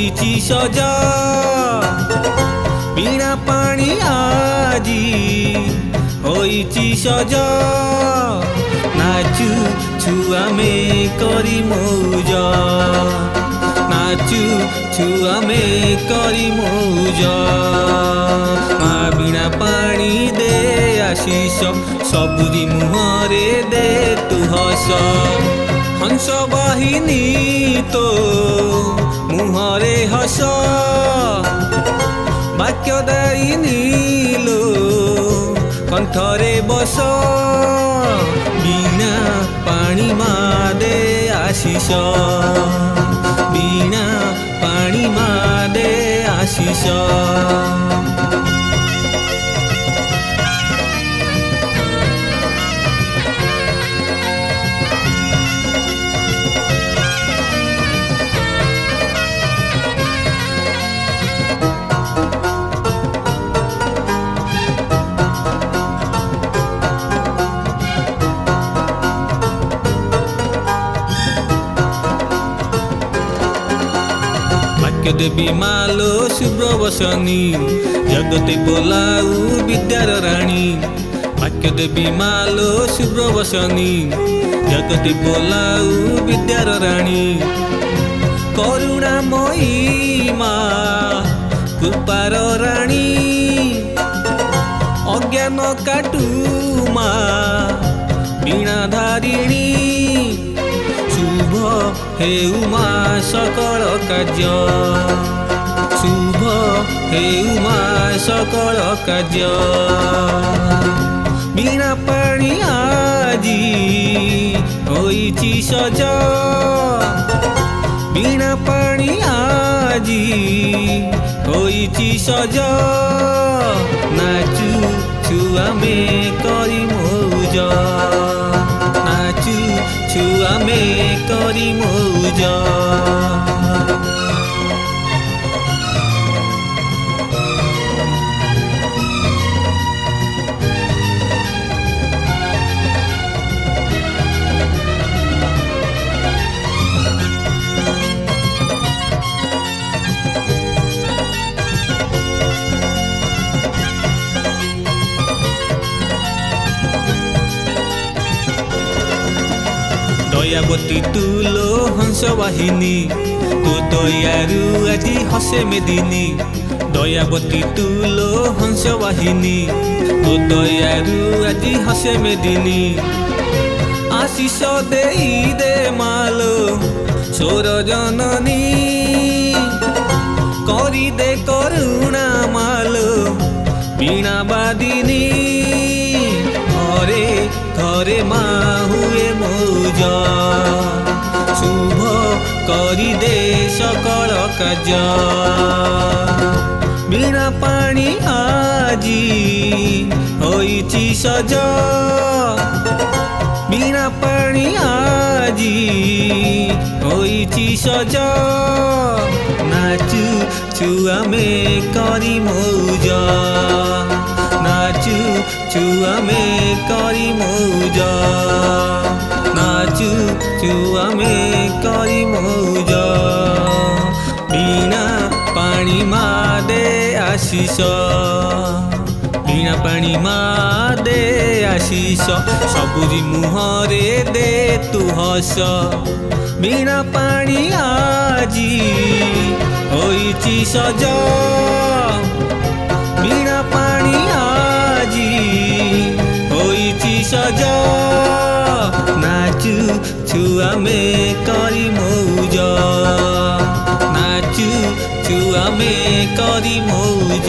ହୋଇଛି ସଜ ବିଣା ପାଣି ଆଜି ହୋଇଛି ସଜ ନାଚୁ ଛୁଆମେ କରି ମଉଜ नाचू छुआ में करी मौज माँ बिना पानी दे आशीष सबुरी मुहरे दे तू हस हंस बाहिनी तो मुहरे हस वाक्य दायिनी लो कंठरे बस बिना पानी माँ दे आशीष बिना पानी माँ दे आशीष देवी मालो शुभ्र वसनी जगते बोलाऊ विद्यार राणी वाक्य देवी मालो शुभ्र वसनी जगते बोलाऊ विद्यार राणी करुणामयी माँ कृपार राणी अज्ञान काटू माँ वीणाधारिणी शुभ हेउ माँ सकल कार्य शुभ हेउ माँ सकल कार्य बिना पानी आजी होइछि सज बिना पानी आजी होइछि सज नाचू छुआमे करी मौज नाचू छुआमे करी मौज दयावती तुलो हंस वाहिनी तो दयारु आजी हसे मेदिनी दयावती तुलो हंस वाहिनी तो दयारु आजी हसे मेदिनी आशीष देई दे मालो सोर जननी करी दे करुणा मालो वीणा बादिनी घरे घरे माँ हुए मौज शुभ करी दे सकल कार्य बिना पानी आजी होइछि सज बिना पानी आजी होइछि सज नाचू छुआमे करी मौज नाचू छुआमे करी मौज नाचू छुआमे करी मौज बिना पानी माँ दे आशीष बिना पानी माँ दे आशीष सबुरी मुहरे दे तू हस बिना पानी आजी होइछि सज बिना पानी आजी होइछि सज नाचू छुआमे करी मौज नाचू छुआमे करी मौज।